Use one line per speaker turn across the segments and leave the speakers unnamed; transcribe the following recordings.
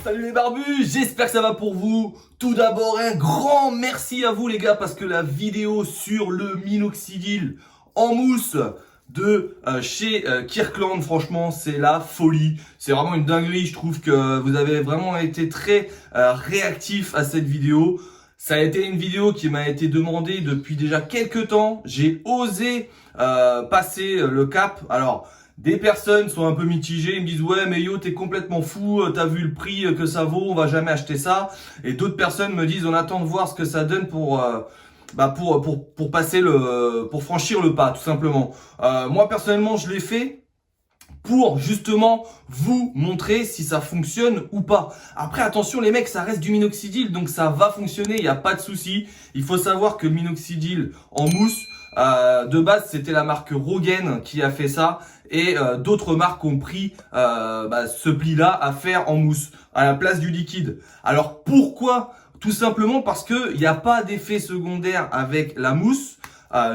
Salut les barbus, j'espère que ça va pour vous. Tout d'abord un grand merci à vous les gars parce que la vidéo sur le minoxidil en mousse de chez Kirkland, franchement c'est la folie. C'est vraiment une dinguerie, je trouve que vous avez vraiment été très réactifs à cette vidéo. Ça a été une vidéo qui m'a été demandée depuis déjà quelques temps. J'ai osé passer le cap. Alors, des personnes sont un peu mitigées, ils me disent ouais mais yo t'es complètement fou, t'as vu le prix que ça vaut, on va jamais acheter ça. Et d'autres personnes me disent on attend de voir ce que ça donne pour passer pour franchir le pas tout simplement. Moi personnellement je l'ai fait pour justement vous montrer si ça fonctionne ou pas. Après attention les mecs, ça reste du minoxidil donc ça va fonctionner, il n'y a pas de souci. Il faut savoir que le minoxidil en mousse, de base c'était la marque Rogaine qui a fait ça et d'autres marques ont pris ce pli-là à faire en mousse à la place du liquide. Alors pourquoi? Tout simplement parce que il n'y a pas d'effet secondaire avec la mousse.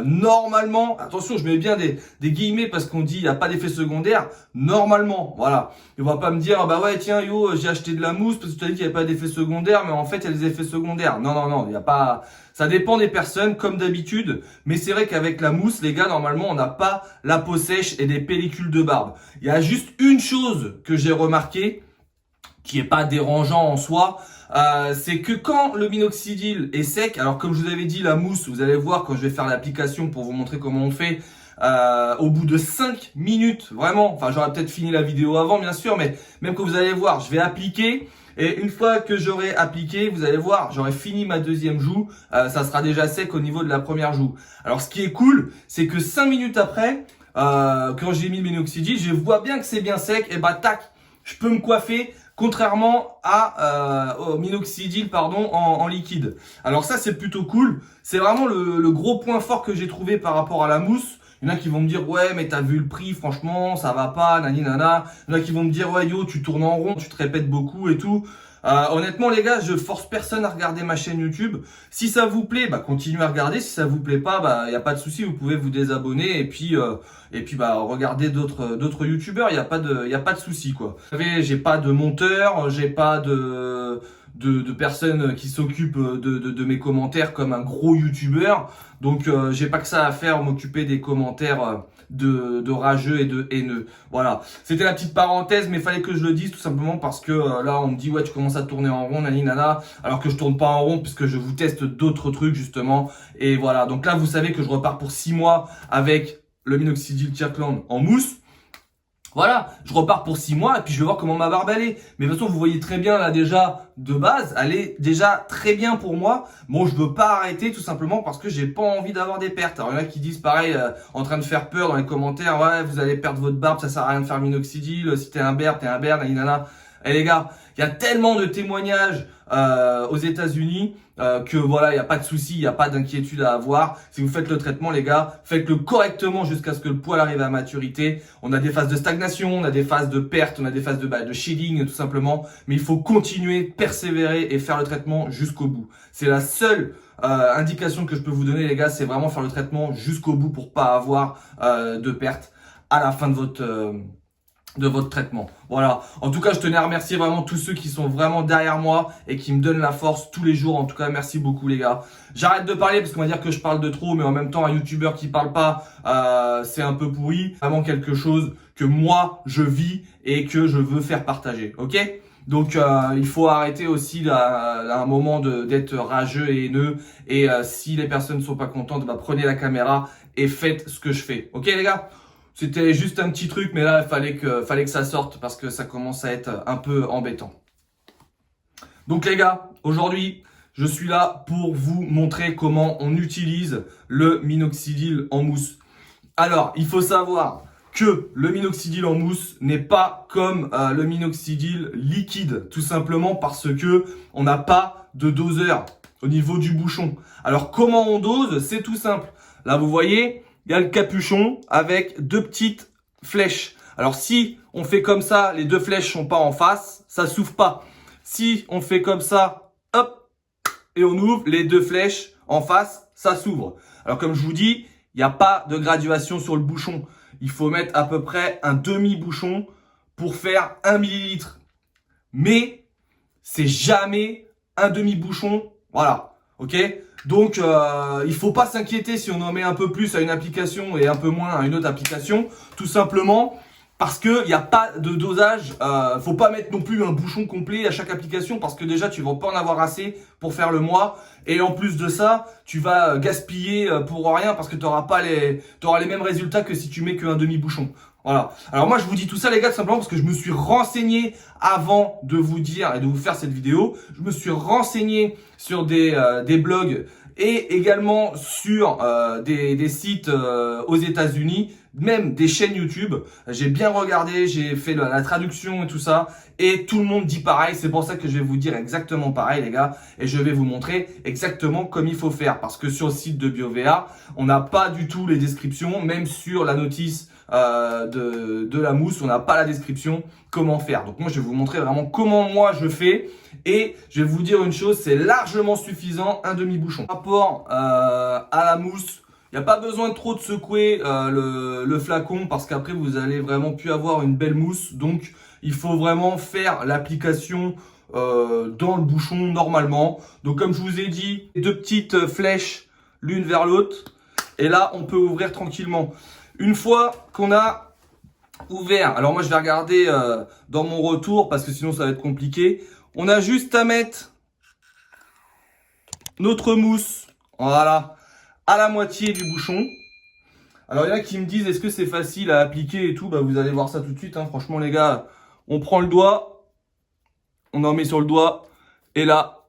Normalement, attention, je mets bien des guillemets parce qu'on dit il n'y a pas d'effet secondaire. Normalement, voilà. Et on va pas me dire, ah bah ouais, tiens, yo, j'ai acheté de la mousse parce que tu as dit qu'il n'y avait pas d'effet secondaire, mais en fait, il y a des effets secondaires. Non, non, non, il n'y a pas. Ça dépend des personnes, comme d'habitude. Mais c'est vrai qu'avec la mousse, les gars, normalement, on n'a pas la peau sèche et des pellicules de barbe. Il y a juste une chose que j'ai remarqué, qui est pas dérangeant en soi, c'est que quand le minoxidil est sec, alors comme je vous avais dit la mousse, vous allez voir quand je vais faire l'application pour vous montrer comment on fait, au bout de 5 minutes, vraiment, enfin j'aurais peut-être fini la vidéo avant bien sûr, mais même que vous allez voir, je vais appliquer, et une fois que j'aurai appliqué, vous allez voir, j'aurai fini ma deuxième joue, ça sera déjà sec au niveau de la première joue. Alors ce qui est cool, c'est que 5 minutes après, quand j'ai mis le minoxidil, je vois bien que c'est bien sec, et bah tac, je peux me coiffer. Contrairement au minoxidil en liquide. Alors ça c'est plutôt cool. C'est vraiment le gros point fort que j'ai trouvé par rapport à la mousse. Il y en a qui vont me dire ouais mais t'as vu le prix, franchement ça va pas, nani nana. Il y en a qui vont me dire ouais yo tu tournes en rond, tu te répètes beaucoup et tout. Honnêtement les gars, je force personne à regarder ma chaîne YouTube. Si ça vous plaît, bah continuez à regarder. Si ça vous plaît pas, bah y a pas de souci, vous pouvez vous désabonner et puis regardez d'autres YouTubeurs. Y a pas de souci quoi. Vous savez, j'ai pas de monteur, j'ai pas de personnes qui s'occupent de mes commentaires comme un gros YouTubeur. Donc j'ai pas que ça à faire, m'occuper des commentaires de rageux et de haineux. Voilà, c'était la petite parenthèse, mais il fallait que je le dise tout simplement parce que là on me dit ouais tu commences à tourner en rond, nani nana, alors que je tourne pas en rond puisque je vous teste d'autres trucs justement. Et voilà, donc là vous savez que je repars pour 6 mois avec le minoxidil Kirkland en mousse. Voilà, je repars pour 6 mois et puis je vais voir comment ma barbe elle est. Mais de toute façon, vous voyez très bien là déjà, de base, elle est déjà très bien pour moi. Bon, je veux pas arrêter tout simplement parce que j'ai pas envie d'avoir des pertes. Alors il y en a qui disent pareil, en train de faire peur dans les commentaires, ouais, vous allez perdre votre barbe, ça sert à rien de faire minoxidil, si t'es un bear, naninana. Eh les gars, il y a tellement de témoignages aux États-Unis que voilà, il n'y a pas de souci, il n'y a pas d'inquiétude à avoir. Si vous faites le traitement, les gars, faites-le correctement jusqu'à ce que le poil arrive à maturité. On a des phases de stagnation, on a des phases de perte, on a des phases de shedding tout simplement. Mais il faut continuer, persévérer et faire le traitement jusqu'au bout. C'est la seule indication que je peux vous donner, les gars, c'est vraiment faire le traitement jusqu'au bout pour pas avoir de perte à la fin de votre traitement. Voilà. En tout cas, je tenais à remercier vraiment tous ceux qui sont vraiment derrière moi et qui me donnent la force tous les jours. En tout cas, merci beaucoup les gars. J'arrête de parler parce qu'on va dire que je parle de trop, mais en même temps, un YouTuber qui parle pas, c'est un peu pourri. Vraiment quelque chose que moi, je vis et que je veux faire partager. Ok ? Donc, il faut arrêter aussi à un moment d'être rageux et haineux. Et si les personnes ne sont pas contentes, bah, prenez la caméra et faites ce que je fais. Ok les gars ? C'était juste un petit truc, mais là, il fallait que ça sorte parce que ça commence à être un peu embêtant. Donc les gars, aujourd'hui, je suis là pour vous montrer comment on utilise le minoxidil en mousse. Alors, il faut savoir que le minoxidil en mousse n'est pas comme le minoxidil liquide, tout simplement parce que on n'a pas de doseur au niveau du bouchon. Alors, comment on dose? C'est tout simple. Là, vous voyez, il y a le capuchon avec deux petites flèches. Alors si on fait comme ça, les deux flèches sont pas en face, ça s'ouvre pas. Si on fait comme ça, hop, et on ouvre les deux flèches en face, ça s'ouvre. Alors comme je vous dis, il n'y a pas de graduation sur le bouchon. Il faut mettre à peu près un demi-bouchon pour faire 1 millilitre. Mais c'est jamais un demi-bouchon. Voilà, ok? Donc, il faut pas s'inquiéter si on en met un peu plus à une application et un peu moins à une autre application. Tout simplement parce qu'il n'y a pas de dosage. Faut pas mettre non plus un bouchon complet à chaque application parce que déjà, tu vas pas en avoir assez pour faire le mois. Et en plus de ça, tu vas gaspiller pour rien parce que tu n'auras les mêmes résultats que si tu mets qu'un demi-bouchon. Voilà. Alors moi, je vous dis tout ça, les gars, tout simplement parce que je me suis renseigné avant de vous dire et de vous faire cette vidéo. Je me suis renseigné sur des blogs et également sur des sites aux États-Unis, même des chaînes YouTube. J'ai bien regardé, j'ai fait la traduction et tout ça. Et tout le monde dit pareil. C'est pour ça que je vais vous dire exactement pareil, les gars. Et je vais vous montrer exactement comme il faut faire. Parce que sur le site de BioVA, on n'a pas du tout les descriptions. Même sur la notice de la mousse, on n'a pas la description comment faire. Donc moi je vais vous montrer vraiment comment moi je fais et je vais vous dire une chose, c'est largement suffisant un demi-bouchon. Par rapport à la mousse, il n'y a pas besoin de trop de secouer le flacon parce qu'après vous allez vraiment plus avoir une belle mousse. Donc il faut vraiment faire l'application dans le bouchon normalement. Donc comme je vous ai dit, deux petites flèches l'une vers l'autre et là on peut ouvrir tranquillement. Une fois qu'on a ouvert, alors moi je vais regarder dans mon retour parce que sinon ça va être compliqué. On a juste à mettre notre mousse, voilà, à la moitié du bouchon. Alors il y en a qui me disent est-ce que c'est facile à appliquer et tout, bah vous allez voir ça tout de suite. Hein. Franchement les gars, on prend le doigt, on en met sur le doigt et là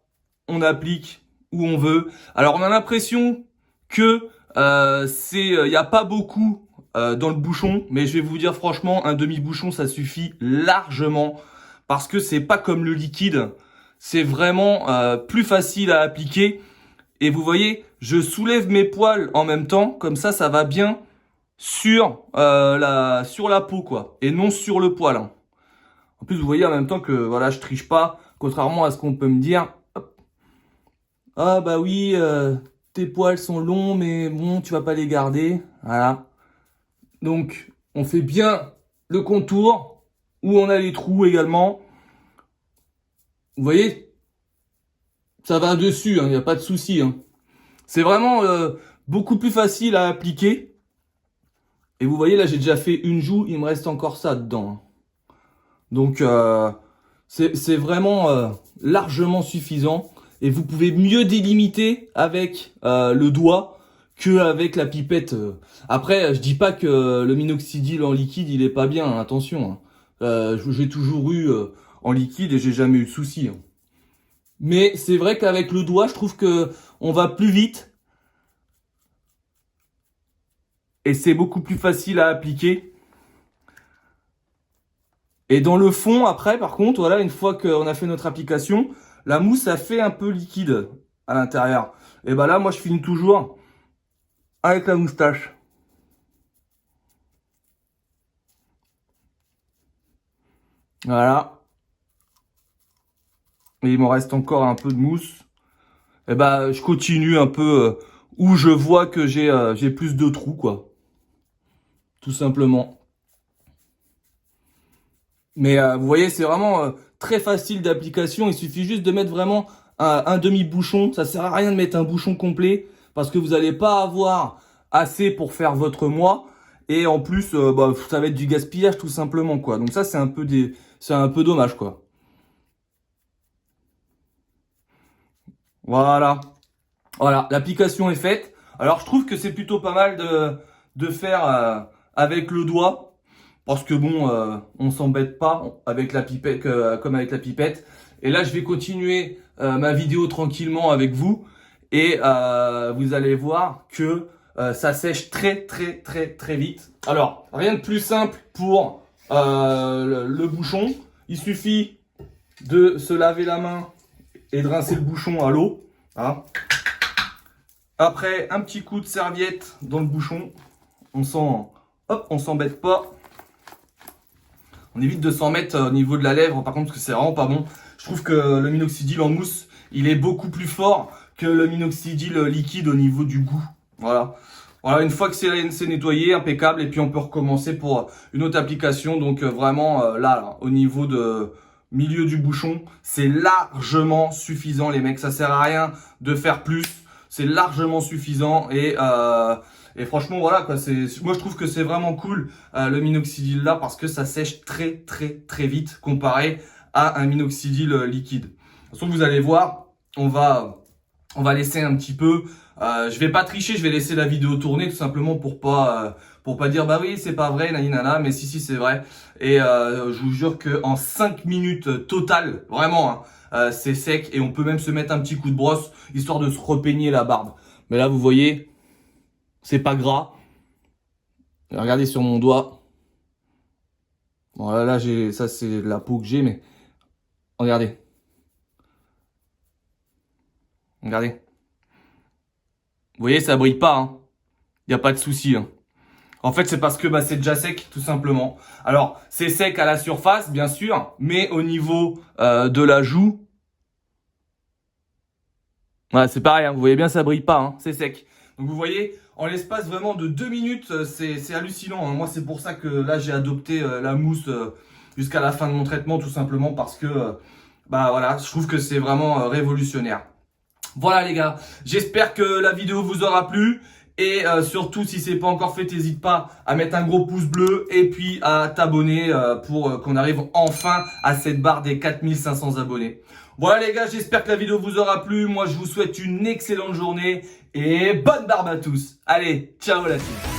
on applique où on veut. Alors on a l'impression que il n'y a pas beaucoup dans le bouchon, mais je vais vous dire franchement, un demi-bouchon ça suffit largement parce que c'est pas comme le liquide, c'est vraiment plus facile à appliquer. Et vous voyez, je soulève mes poils en même temps, comme ça va bien sur la peau quoi, et non sur le poil. Hein. En plus vous voyez en même temps que voilà, je triche pas, contrairement à ce qu'on peut me dire. Hop. Ah bah oui, tes poils sont longs, mais bon, tu vas pas les garder, voilà. Donc, on fait bien le contour, où on a les trous également. Vous voyez, ça va dessus, il n'y a pas de souci. Hein. C'est vraiment beaucoup plus facile à appliquer. Et vous voyez, là, j'ai déjà fait une joue, il me reste encore ça dedans. Donc, c'est vraiment largement suffisant. Et vous pouvez mieux délimiter avec le doigt qu'avec la pipette. Après, je dis pas que le minoxidil en liquide, il est pas bien, hein, attention. Hein. J'ai toujours eu en liquide et j'ai jamais eu de soucis. Hein. Mais c'est vrai qu'avec le doigt, je trouve que on va plus vite. Et c'est beaucoup plus facile à appliquer. Et dans le fond, après, par contre, voilà, une fois qu'on a fait notre application, la mousse, ça fait un peu liquide à l'intérieur. Et ben là, moi, je finis toujours avec la moustache. Voilà. Et il m'en reste encore un peu de mousse. Et ben, je continue un peu où je vois que j'ai plus de trous, quoi. Tout simplement. Mais vous voyez, c'est vraiment très facile d'application. Il suffit juste de mettre vraiment un demi-bouchon. Ça sert à rien de mettre un bouchon complet parce que vous n'allez pas avoir assez pour faire votre mois. Et en plus, bah, ça va être du gaspillage tout simplement, quoi. Donc ça, c'est un peu dommage, quoi. Voilà. Voilà, l'application est faite. Alors, je trouve que c'est plutôt pas mal de faire avec le doigt. Parce que bon, on s'embête pas avec la pipette, comme avec la pipette. Et là, je vais continuer ma vidéo tranquillement avec vous. Et vous allez voir que ça sèche très vite. Alors, rien de plus simple pour le bouchon. Il suffit de se laver la main et de rincer le bouchon à l'eau. Hein. Après, un petit coup de serviette dans le bouchon. On s'embête pas. On évite de s'en mettre au niveau de la lèvre, par contre, parce que c'est vraiment pas bon. Je trouve que le minoxidil en mousse, il est beaucoup plus fort que le minoxidil liquide au niveau du goût. Voilà. Voilà, une fois que c'est nettoyé, impeccable, et puis on peut recommencer pour une autre application. Donc vraiment, là, au niveau milieu du bouchon, c'est largement suffisant les mecs. Ça sert à rien de faire plus, c'est largement suffisant et franchement voilà quoi. Moi je trouve que c'est vraiment cool le minoxidil là parce que ça sèche très vite comparé à un minoxidil liquide. De toute façon vous allez voir, on va laisser un petit peu. Je vais pas tricher, je vais laisser la vidéo tourner tout simplement pour pas dire bah oui c'est pas vrai nani nana, mais si c'est vrai. Et je vous jure que en 5 minutes total, vraiment hein, c'est sec et on peut même se mettre un petit coup de brosse histoire de se repeigner la barbe. Mais là vous voyez, c'est pas gras. Regardez sur mon doigt. Bon là j'ai ça c'est la peau que j'ai, mais regardez. Regardez. Vous voyez, ça brille pas, hein. Y a pas de souci, hein. En fait, c'est parce que bah, c'est déjà sec, tout simplement. Alors, c'est sec à la surface, bien sûr, mais au niveau de la joue, voilà, c'est pareil, hein. Vous voyez bien, ça brille pas, hein. C'est sec. Donc vous voyez, en l'espace vraiment de 2 minutes, c'est hallucinant, hein. Moi, c'est pour ça que là, j'ai adopté la mousse jusqu'à la fin de mon traitement, tout simplement parce que, bah voilà, je trouve que c'est vraiment révolutionnaire. Voilà les gars, j'espère que la vidéo vous aura plu. Et surtout, si c'est pas encore fait, n'hésite pas à mettre un gros pouce bleu et puis à t'abonner pour qu'on arrive enfin à cette barre des 4500 abonnés. Voilà les gars, j'espère que la vidéo vous aura plu. Moi, je vous souhaite une excellente journée et bonne barbe à tous. Allez, ciao la team.